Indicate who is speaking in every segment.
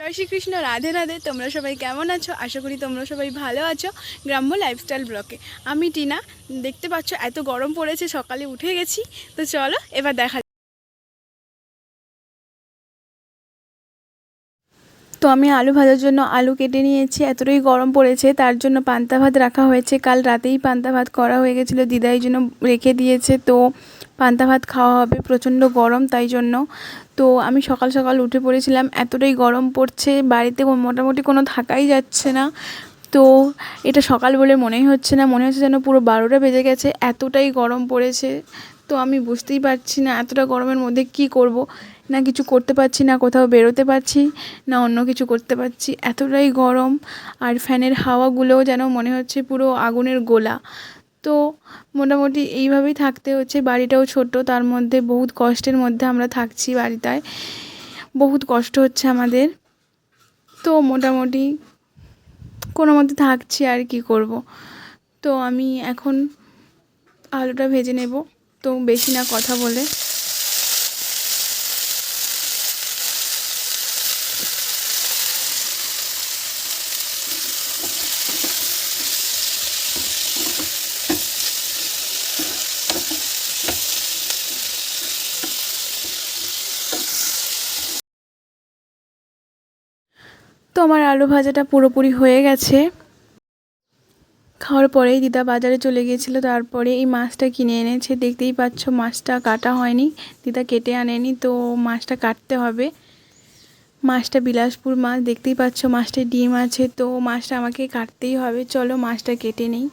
Speaker 1: জয় শ্রীকৃষ্ণ, রাধে রাধে। তোমরা সবাই কেমন আছো? আশা করি তোমরা সবাই ভালো আছো। গ্রাম্য লাইফস্টাইল ব্লকে আমি টিনা। দেখতে পাচ্ছ এত গরম পড়েছে, সকালে উঠে গেছি। তো চলো এবার দেখা। তো আমি আলু ভাজার জন্য আলু কেটে নিয়েছি। এতটাই গরম পড়েছে, তার জন্য পান্তা ভাত রাখা হয়েছে। কাল রাতেই পান্তা ভাত করা হয়ে গেছিলো, দিদাই জন্য রেখে দিয়েছে। তো পান্তা ভাত খাওয়া হবে, প্রচণ্ড গরম তাই জন্য। তো আমি সকাল সকাল উঠে পড়েছিলাম, এতটাই গরম পড়ছে বাড়িতে মোটামুটি কোনো থাকাই যাচ্ছে না। তো এটা সকাল বলে মনেই হচ্ছে না, মনে হচ্ছে যেন পুরো 12টা বেজে গেছে, এতটাই গরম পড়েছে। তো আমি বুঝতেই পারছি না এতটা গরমের মধ্যে কি করব, না কিছু করতে পারছি, না কোথাও বেরোতে পারছি, না অন্য কিছু করতে পারছি, এতটাই গরম। আর ফ্যানের হাওয়াগুলোও যেন মনে হচ্ছে পুরো আগুনের গোলা। তো মোটামুটি এইভাবেই থাকতে হচ্ছে। বাড়িটাও ছোট, তার মধ্যে বহুত কষ্টের মধ্যে আমরা থাকছি বাড়িটায়, বহুত কষ্ট হচ্ছে আমাদের। তো মোটামুটি কোনো মতে থাকছি, আর কি করব। তো আমি এখন আলুটা ভেজে নেব, তো বেশি না কথা বলে। তো আমার আলু ভাজাটা পুরোপুরি হয়ে গেছে। খাওয়ার পরেই দিদা বাজারে চলে গিয়েছিলো, তারপরে এই মাছটা কিনে এনেছে। দেখতেই পাচ্ছ মাছটা কাটা হয়নি, দিদা কেটে আনেনি, তো মাছটা কাটতে হবে। মাছটা বিলাসপুর মাছ, দেখতেই পাচ্ছ মাছটায় ডিম আছে, তো মাছটা আমাকে কাটতেই হবে। চলো মাছটা কেটে নিই।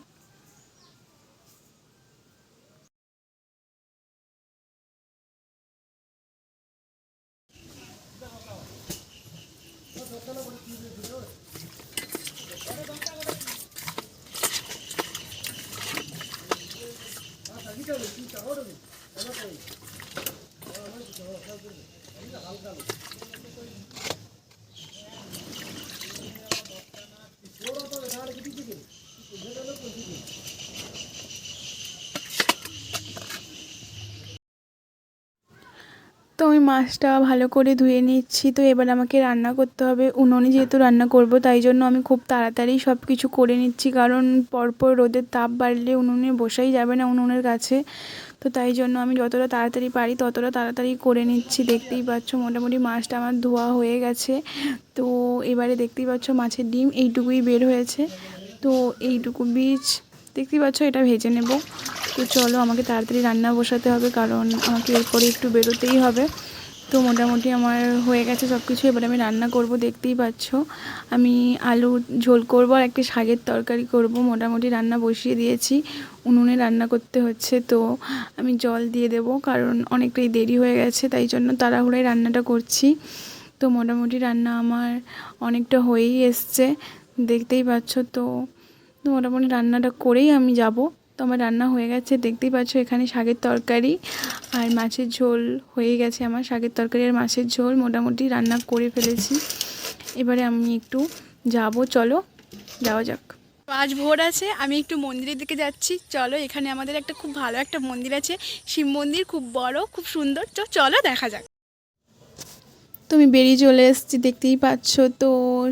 Speaker 1: তো আমি মাছটা ভালো করে ধুয়ে নিচ্ছি। তো এবার আমাকে রান্না করতে হবে, উনুনে যেহেতু রান্না করব, তাই জন্য আমি খুব তাড়াতাড়ি সব কিছু করে নিচ্ছি, কারণ পরপর রোদের তাপ বাড়লে উনুনে বসাই যাবে না উনুনের কাছে। তো তাই জন্য আমি যতটা তাড়াতাড়ি পারি ততটা তাড়াতাড়ি করে নিচ্ছি। দেখতেই পাচ্ছ মোটামুটি মাছটা আমার ধোয়া হয়ে গেছে। তো এবারে দেখতেই পাচ্ছ মাছের ডিম এইটুকুই বের হয়েছে, তো এইটুকু বীজ দেখতেই পাচ্ছ, এটা ভেজে নেব। তো চলো আমাকে তাড়াতাড়ি রান্না বসাতে হবে, কারণ আমাকে এরপরে একটু বেরোতেই হবে। তো মোটামুটি আমার হয়ে গেছে সব কিছু, এবার আমি রান্না করব। দেখতেই পাচ্ছ আমি আলু ঝোল করব আর একটি শাকের তরকারি করব। মোটামুটি রান্না বসিয়ে দিয়েছি, উনুনে রান্না করতে হচ্ছে। তো আমি জল দিয়ে দেব, কারণ অনেকটাই দেরি হয়ে গেছে, তাই জন্য তাড়াহুড়োয় রান্নাটা করছি। তো মোটামুটি রান্না আমার অনেকটা হয়েই এসছে, দেখতেই পাচ্ছ। তো মোটামুটি রান্নাটা করেই আমি যাব। তো আমার রান্না হয়ে গেছে, দেখতেই পাচ্ছ এখানে শাকের তরকারি আর মাছের ঝোল হয়ে গেছে। আমার শাকের তরকারি আর মাছের ঝোল মোটামুটি রান্না করে ফেলেছি। এবারে আমি একটু যাব, চলো যাওয়া যাক। আজ ভোর আছে, আমি একটু মন্দিরের দিকে যাচ্ছি। চলো, এখানে আমাদের একটা খুব ভালো একটা মন্দির আছে, শিব মন্দির, খুব বড়, খুব সুন্দর। তো চলো দেখা যাক। তো আমি বেরিয়ে চলে এসেছি, দেখতেই পাচ্ছ। তো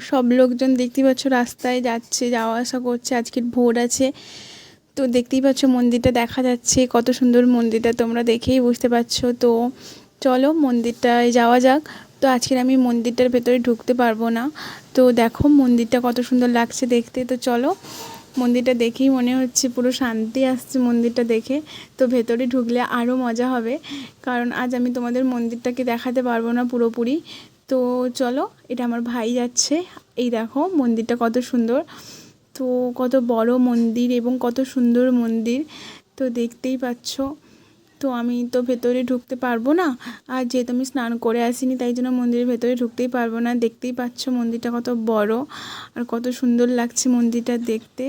Speaker 1: সব লোকজন দেখতেই পাচ্ছ রাস্তায় যাচ্ছে, যাওয়া আসা করছে, আজকের ভোর আছে। তো দেখতেই পাচ্ছ মন্দিরটা দেখা যাচ্ছে, কত সুন্দর মন্দিরটা, তোমরা দেখেই বুঝতে পারছো। তো চলো মন্দিরটায় যাওয়া যাক। তো আজকের আমি মন্দিরটার ভেতরে ঢুকতে পারবো না। তো দেখো মন্দিরটা কত সুন্দর লাগছে দেখতে। তো চলো, মন্দিরটা দেখেই মনে হচ্ছে পুরো শান্তি আসছে মন্দিরটা দেখে। তো ভেতরে ঢুকলে আরও মজা হবে, কারণ আজ আমি তোমাদের মন্দিরটাকে দেখাতে পারবো না পুরোপুরি। তো চলো, এটা আমার ভাই যাচ্ছে। এই দেখো মন্দিরটা কত সুন্দর, তো কত বড় মন্দির এবং কত সুন্দর মন্দির, তো দেখতেই পাচ্ছ। তো আমি তো ভেতরে ঢুকতে পারবো না, আর যেহেতু আমি স্নান করে আসিনি, তাই জন্য মন্দিরের ভেতরে ঢুকতেই পারবো না। দেখতেই পাচ্ছ মন্দিরটা কত বড় আর কত সুন্দর লাগছে মন্দিরটা দেখতে।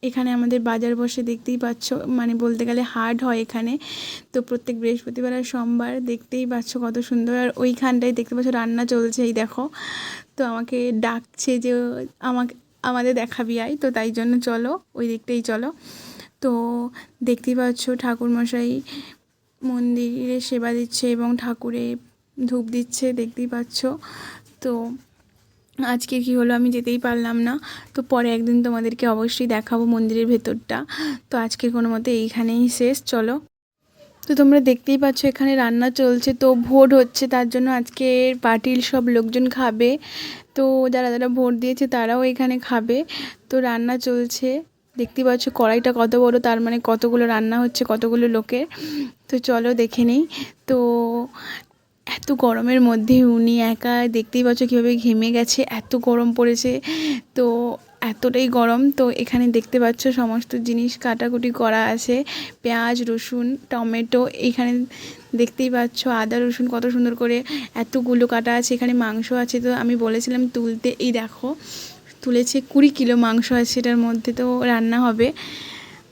Speaker 1: এখানে আমাদের বাজার বসে, দেখতেই পাচ্ছ, মানে বলতে গেলে হাট হয় এখানে। তো প্রত্যেক বৃহস্পতিবার আর সোমবার, দেখতেই পাচ্ছ কত সুন্দর। আর ওইখানটায় দেখতে পাচ্ছ রান্না চলছে, এই দেখো। তো আমাকে ডাকছে যে আমাকে আমাদের দেখাবি আয়, তো তাই জন্য চলো ওই দিকটাই চলো। তো দেখতেই পাচ্ছ ঠাকুরমশাই মন্দিরে সেবা দিচ্ছে এবং ঠাকুরে ধূপ দিচ্ছে, দেখতেই পাচ্ছ। তো আজকে কি হলো আমি যেতেই পারলাম না, তো পরে একদিন তোমাদেরকে অবশ্যই দেখাবো মন্দিরের ভেতরটা। তো আজকের কোনো মতে এইখানেই শেষ, চলো। তো তোমরা দেখতেই পাচ্ছ এখানে রান্না চলছে, তো ভোট হচ্ছে, তার জন্য আজকে পার্টির সব লোকজন খাবে। তো যারা যারা ভোট দিয়েছে তারাও এখানে খাবে। তো রান্না চলছে, দেখতেই পাচ্ছ কড়াইটা কত বড়, তার মানে কতগুলো রান্না হচ্ছে কতগুলো লোকের। তো চলো দেখে নিই। তো এত গরমের মধ্যে উনি একা, দেখতেই পাচ্ছ কীভাবে ঘেমে গেছে, এত গরম পড়েছে। তো এতটাই গরম, তো এখানে দেখতে পাচ্ছ সমস্ত জিনিস কাটাকুটি করা আছে, পেঁয়াজ রসুন টমেটো, এখানে দেখতেই পাচ্ছ আদা রসুন কত সুন্দর করে এতগুলো কাটা আছে। এখানে মাংস আছে, তো আমি বলেছিলাম তুলতে, এই দেখো তুলেছে 20 কিলো মাংস আছে এটার মধ্যে, তো রান্না হবে।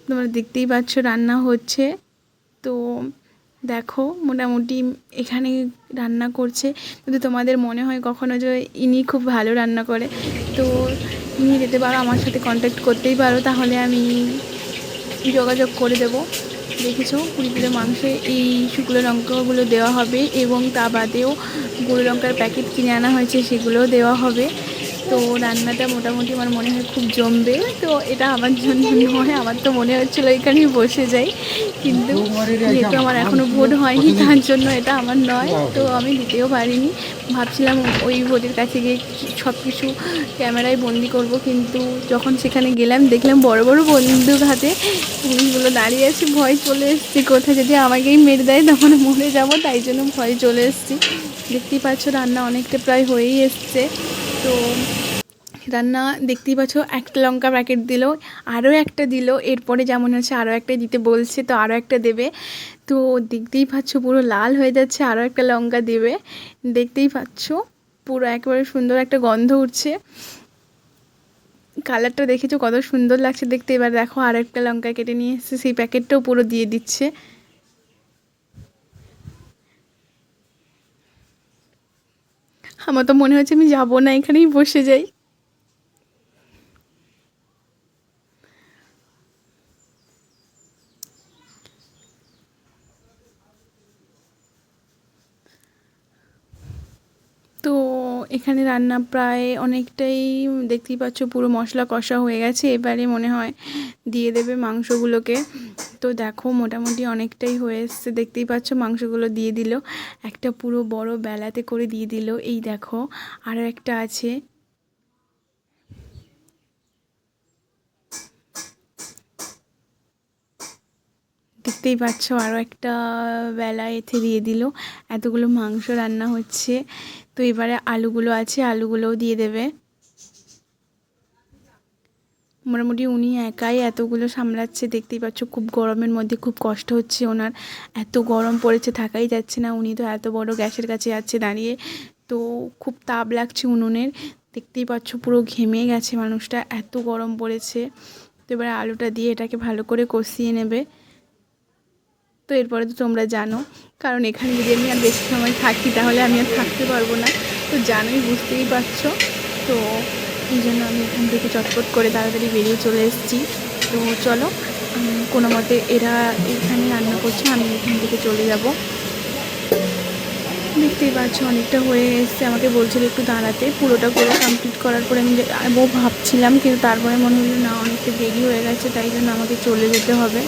Speaker 1: তোমরা দেখতেই পাচ্ছ রান্না হচ্ছে। তো দেখো মোটামুটি এখানে রান্না করছে। যদি তোমাদের মনে হয় কখনো যে ইনি খুব ভালো রান্না করে, তো ইনি যেতে পারো, আমার সাথে কন্ট্যাক্ট করতেই পারো, তাহলে আমি যোগাযোগ করে দেবো। দেখেছো 20 কিলো মাংসে এই শুকনো লঙ্কাগুলো দেওয়া হবে এবং তা বাদেও গুঁড়ো লঙ্কার প্যাকেট কিনে আনা হয়েছে, সেগুলোও দেওয়া হবে। তো রান্নাটা মোটামুটি আমার মনে হয় খুব জমবে। তো এটা আমার জন্য নয়, আমার তো মনে হচ্ছিলো এখানেই বসে যাই, কিন্তু যেহেতু আমার এখনও ভোট হয়নি তার জন্য এটা আমার নয়, তো আমি দিতেও পারিনি। ভাবছিলাম ওই ভোটের কাছে গিয়ে সব কিছু ক্যামেরায় বন্দি করব, কিন্তু যখন সেখানে গেলাম দেখলাম বড় বড় বন্দুক হাতে পুলিশগুলো দাঁড়িয়ে আছে, ভয় চলে এসেছি, কোথায় যদি আমাকেই মেরে দেয় তখন মরে যাব, তাই জন্য ভয় চলে এসেছি। দেখতেই পাচ্ছ রান্না অনেকটা প্রায় হয়েই এসছে। তো রান্না দেখতেই পাচ্ছ, একটা লঙ্কা প্যাকেট দিল, আরও একটা দিল, এরপরে যেমন আছে আরও একটা দিতে বলছে, তো আরও একটা দেবে। তো দেখতেই পাচ্ছ পুরো লাল হয়ে যাচ্ছে, আরও একটা লঙ্কা দেবে। দেখতেই পাচ্ছ পুরো একেবারে সুন্দর একটা গন্ধ উঠছে, কালারটা দেখেছো কত সুন্দর লাগছে দেখতে। এবার দেখো আরও একটা লঙ্কা কেটে নিয়ে এসছে, সেই প্যাকেটটাও পুরো দিয়ে দিচ্ছে। আমার তো মনে হচ্ছে আমি যাবো না, এখানেই বসে যাই। তো এখানে রান্না প্রায় অনেকটাই, দেখতেই পাচ্ছ পুরো মশলা কষা হয়ে গেছে, এবারে মনে হয় দিয়ে দেবে মাংসগুলোকে। তো দেখো মোটামুটি অনেকটাই হয়ে এসছে, দেখতেই পাচ্ছ মাংসগুলো দিয়ে দিল, একটা পুরো বড় বেলাতে করে দিয়ে দিল। এই দেখো আরও একটা আছে, দেখতেই পাচ্ছ আরও একটা বেলা এতে দিয়ে দিল, এতগুলো মাংস রান্না হচ্ছে। তো এবারে আলুগুলো আছে, আলুগুলোও দিয়ে দেবে। মোটামুটি উনি একাই এতগুলো সামলাচ্ছে, দেখতেই পাচ্ছ খুব গরমের মধ্যে খুব কষ্ট হচ্ছে ওনার, এত গরম পড়েছে থাকাই যাচ্ছে না। উনি তো এত বড় গ্যাসের কাছে যাচ্ছে দাঁড়িয়ে, তো খুব তাপ লাগছে উনুনের, দেখতেই পাচ্ছ পুরো ঘেমে গেছে মানুষটা, এত গরম পড়েছে। তো এবারে আলুটা দিয়ে এটাকে ভালো করে কষিয়ে নেবে। তো এরপরে তো তোমরা জানো, কারণ এখানে যদি আমি আর বেশি সময় থাকি তাহলে আমি আর থাকতে পারবো না, তো জানোই, বুঝতেই পারছো। তো এই জন্য আমি এখান থেকে চটপট করে তাড়াতাড়ি বেরিয়ে চলে এসেছি। তো চলো, কোনো মতে এরা এখানে রান্না করছে, আমি এখান থেকে চলে যাব। দেখতেই পাচ্ছ অনেকটা হয়ে এসছে, আমাকে বলছিল একটু দাঁড়াতে, পুরোটা করে কমপ্লিট করার পরে আমি ভাবছিলাম, কিন্তু তারপরে মনে হলো না অনেকটা দেরি হয়ে গেছে, তাই জন্য আমাকে চলে যেতে হবে।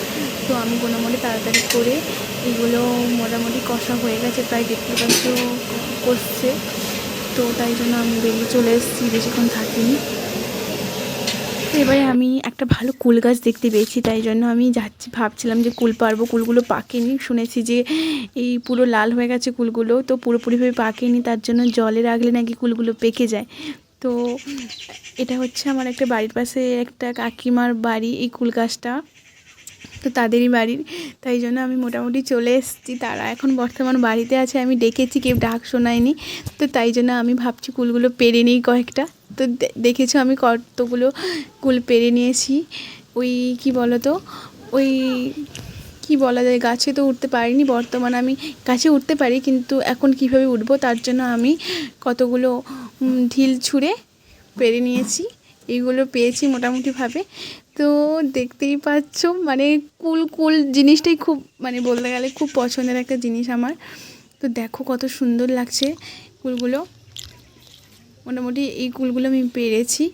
Speaker 1: তো আমি কোনো মতে তাড়াতাড়ি করে এগুলো মোটামুটি কষা হয়ে গেছে, প্রায় দেখতে পাচ্ছ কষছে, তো তাই জন্য আমি বেরিয়ে চলে এসেছি, বেশিক্ষণ থাকিনি। এবারে আমি একটা ভালো কুল গাছ দেখতে পেয়েছি, তাই জন্য আমি যাচ্ছি, ভাবছিলাম যে কুল পারবো, কুলগুলো পাকেনি, শুনেছি যে এই পুরো লাল হয়ে গেছে কুলগুলো, তো পুরোপুরিভাবে পাকেনি, তার জন্য জলে রাখলে নাকি কুলগুলো পেকে যায়। তো এটা হচ্ছে আমার একটা বাড়ির পাশে একটা কাকিমার বাড়ি, এই কুল গাছটা তো তাদেরই বাড়ির, তাই জন্য আমি মোটামুটি চলে এসেছি। তারা এখন বর্তমান বাড়িতে আছে, আমি ডেকেছি কেউ ডাক শোনায়নি, তো তাই জন্য আমি ভাবছি কুলগুলো পেরে নিই কয়েকটা। তো দেখেছো আমি কতগুলো কুল পেরে নিয়েছি। ওই কি বলো তো, ওই কি বলা যায়, গাছে তো উঠতে পারিনি, বর্তমানে আমি গাছে উঠতে পারি, কিন্তু এখন কিভাবে উঠবো, তার জন্য আমি কতগুলো ঢিল ছুঁড়ে পেরে নিয়েছি। এইগুলো পেয়েছি মোটামুটিভাবে, তো দেখতেই পাচ্ছ মানে কুল কুল জিনিসটাই খুব মানে বলতে গেলে খুব পছন্দের একটা জিনিস আমার। তো দেখো কত সুন্দর লাগছে কুলগুলো। মোটামুটি এই কুলগুলো আমি পেরেছি।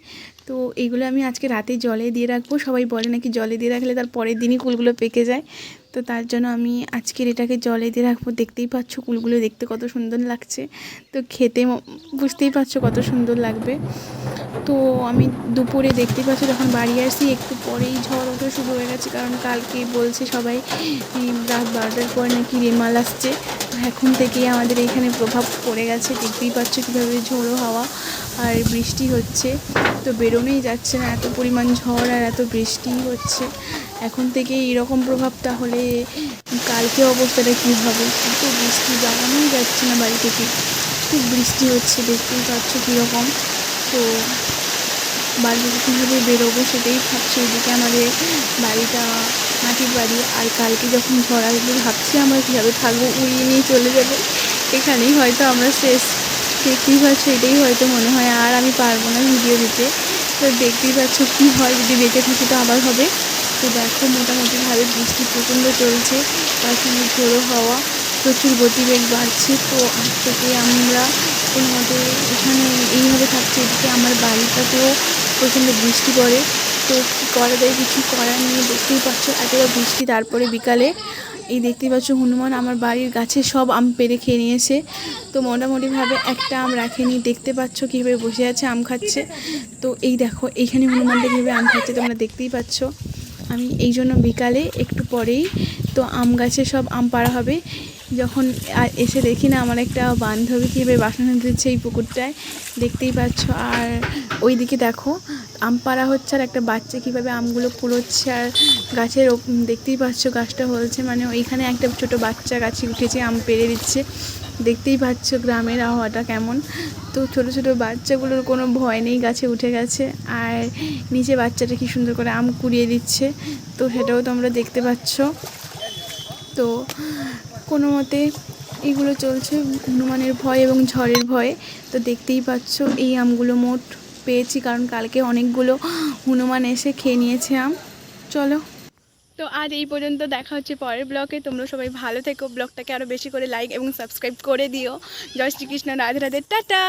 Speaker 1: তো এইগুলো আমি আজকে রাতে জলে দিয়ে রাখবো। সবাই বলে নাকি জলে দিয়ে রাখলে তার পরের দিনই কুলগুলো পেকে যায়। তো তার জন্য আমি আজকের এটাকে জলে দিয়ে রাখবো। দেখতেই পাচ্ছ কুলগুলো দেখতে কত সুন্দর লাগছে। তো খেতে বুঝতেই পারছো কত সুন্দর লাগবে। তো আমি দুপুরে দেখতেই পাচ্ছি যখন বাড়ি আসি একটু পরেই ঝড় ওঠা শুরু হয়ে গেছে, কারণ কালকে বলছে সবাই রাত 12টার পর নাকি রেমাল আসছে। এখন থেকেই আমাদের এইখানে প্রভাব পড়ে গেছে। দেখতেই পাচ্ছ কীভাবে ঝোড়ো হাওয়া আর বৃষ্টি হচ্ছে। তো বেরোনোই যাচ্ছে না, এত পরিমাণ ঝড় আর এত বৃষ্টি হচ্ছে এখন থেকে এরকম প্রভাব। তাহলে কালকে অবস্থাটা কী হবে? এত বৃষ্টি, বেরোনোই যাচ্ছে না বাড়ি থেকে, খুব বৃষ্টি হচ্ছে দেখতেই পাচ্ছ কীরকম। তো বাড়ি থেকে কীভাবে বেরোবো সেটাই ভাবছি। ওইদিকে আমাদের বাড়িটা মাটির বাড়ি, আর কালকে যখন ঝড় আসবে ভাবছি আমরা কীভাবে থাকবো, উড়িয়ে নিয়ে চলে যাবে। এখানেই হয়তো আমরা শেষ। দেখতেই পাচ্ছ এটাই হয়তো মনে হয় আর আমি পারবো না ভিডিও দিতে। তো দেখতেই পাচ্ছ কী হয়, যদি বেঁচে থাকি তো আবার হবে। তো দেখো মোটামুটিভাবে বৃষ্টি প্রচণ্ড চলছে, তার সঙ্গে ঝোড়ো হাওয়া, প্রচুর গতিবেগ বাড়ছে। তো আজ থেকে আমরা কোনো মতে এখানে এইভাবে থাকছি। এদিকে আমার বাড়িটাতেও প্রচণ্ড বৃষ্টি পড়ে। তো কী করা যায়, কিছু করার নেই। দেখতেই পাচ্ছ এতটা বৃষ্টি, তারপরে বিকালে এই দেখতেই পাচ্ছ হনুমান আমার বাড়ির গাছে সব আম পেড়ে খেয়ে নিয়েছে। তো মোটামুটিভাবে একটা আম রাখেনি। দেখতে পাচ্ছ কীভাবে বসে আছে আম খাচ্ছে। তো এই দেখো এইখানে হনুমানটা কীভাবে আম খাচ্ছে তোমরা দেখতেই পাচ্ছ। আমি এই জন্য বিকালে একটু পরেই তো আম গাছে সব আম পাড়া হবে। যখন এসে দেখি না আমার একটা বান্ধবী কীভাবে বাসন দিচ্ছে এই পুকুরটায়, দেখতেই পাচ্ছ। আর ওই দিকে দেখো আম পাড়া হচ্ছে আর একটা বাচ্চা কীভাবে আমগুলো কুড়োচ্ছে। আর গাছের দেখতেই পাচ্ছ গাছটা হয়েছে, মানে ওইখানে একটা ছোট বাচ্চা গাছে উঠেছে আম পেড়ে দিচ্ছে। দেখতেই পাচ্ছ গ্রামের আবহাওয়াটা কেমন। তো ছোটো ছোটো বাচ্চাগুলোর কোনো ভয় নেই, গাছে উঠে গেছে। আর নিচে বাচ্চাটা কী সুন্দর করে আম কুড়িয়ে দিচ্ছে, তো সেটাও তোমরা দেখতে পাচ্ছ। তো কোনো মতে এগুলো চলছে হনুমানের ভয় এবং ঝড়ের ভয়ে। তো দেখতেই পাচ্ছ এই আমগুলো মোট পেয়েছি, কারণ কালকে অনেকগুলো হনুমান এসে খেয়ে নিয়েছে আম। চলো, তো আজ এই পর্যন্ত, দেখা হচ্ছে পরের ব্লগে। তোমরা সবাই ভালো থেকো, ব্লগটাকে আরও বেশি করে লাইক এবং সাবস্ক্রাইব করে দিও। জয় শ্রীকৃষ্ণ, রাধে রাধে, টাটা।